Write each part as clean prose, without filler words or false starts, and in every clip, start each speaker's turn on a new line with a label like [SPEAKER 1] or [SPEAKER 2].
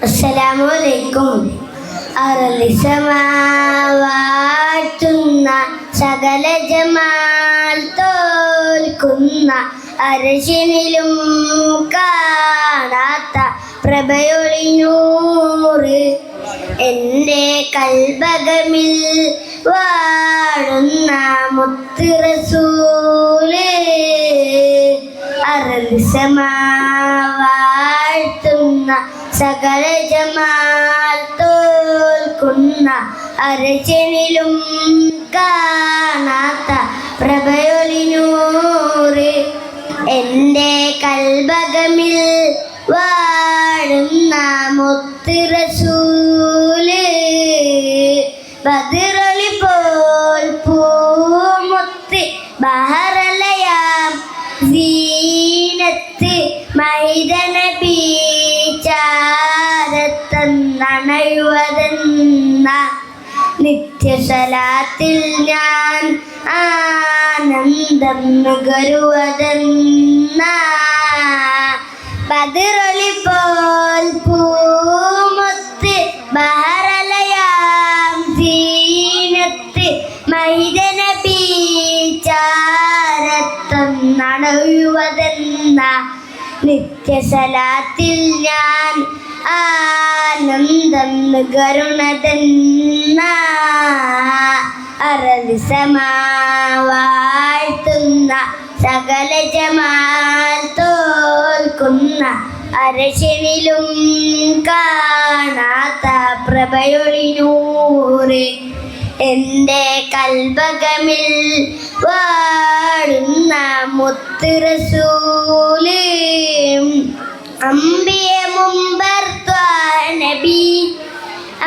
[SPEAKER 1] അസ്സലാമലൈക്കും. അറളിസമാവാറ്റുന്ന സകല ജമാൽ തോൽക്കുന്ന അരശനിലും കാണാത്ത പ്രഭയൊളിനൂറ് എൻ്റെ കൽബകമിൽ വാഴുന്ന മുത്ത് റസൂല്. അറളിസമാവാഴ്ത്തുന്ന സകല ജമാൽ തോൽക്കുന്ന അരശനിലും കാണാത്ത പ്രഭയൊളിനൂറ് എൻ്റെ കൽബകമിൽ വാഴുന്ന മുത്ത് റസൂല്. ബദറൊളി പോൽ പൂമുത്ത് ബഹറലയാം സീനത്ത് മൈദനബി ചാരത്തന്നണയുവതെന്ന നിത്യസലാത്തിൽ ഞാൻ ആനന്ദം നുകരുവതെന്ന. ബദറൊളി പോൽ പൂമുത്ത് ബഹറലയാം സീനത്ത് മൈദനബി ചാരത്തന്നണയുവതെന്ന നിത്യസലാത്തിൽ ഞാൻ ആനന്ദം നുകരുന്നതെന്ന. അറളിസമാവാഴ്ത്തുന്ന സകല ജമാൽ തോൽക്കുന്ന അരശനിലും കാണാത്ത പ്രഭയൊളിനൂറ് എൻ്റെ കൽബകമിൽ വാഴുന്ന മുത്ത് റസൂല്. അമ്പിയെ മുമ്പർത്തായ നബി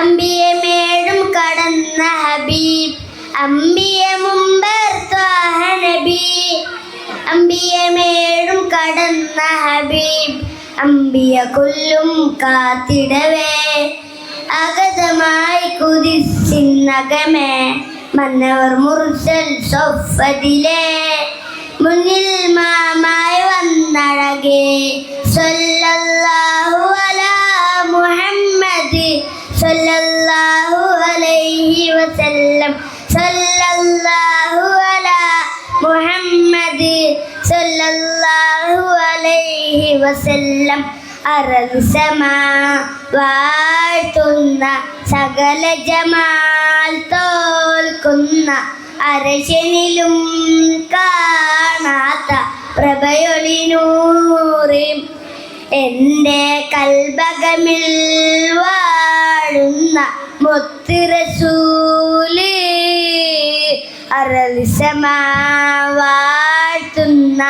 [SPEAKER 1] അമ്പിയെ മേടും കടന്ന ഹബീബ്. അമ്പിയെ മുമ്പർത്തായ നബി അമ്പിയെ മേടും കടന്ന ഹബീബ്. അമ്പിയ കൊല്ലും കാത്തിടവേ അഗതമായി കുതിസിന്നകമേ മന്നവർ മുർസൽ സൊഫദിലെ മുന്നിൽ മാമായി വന്നഴകേ. സല്ലല്ലാഹു അലാ മുഹമ്മദ് സല്ലല്ലാഹു അലൈഹി വസല്ലം. സല്ലല്ലാഹു അലാ മുഹമ്മദ് സല്ലല്ലാഹു അലൈഹി വസല്ലം. അറളിസമാവാഴ്ത്തുന്ന സകല ജമാൽ തോൽക്കുന്ന അരശനിലും കാണാത്ത പ്രഭയൊളിനൂറ് എൻ്റെ കൽബകമിൽ വാഴുന്ന മുത്ത് റസൂല്. അറളിസമാവാഴ്ത്തുന്ന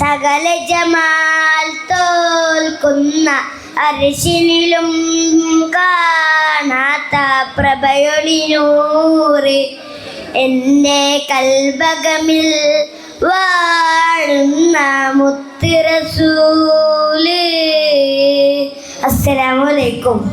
[SPEAKER 1] സകല ജമാൽ തോൽക്കുന്ന അരശനിലും കാണാത്ത പ്രഭയൊളിനൂറ് എൻ്റെ കൽബകമിൽ വാഴുന്ന മുത്ത് റസൂല്. അസ്സലാമു അലൈക്കും.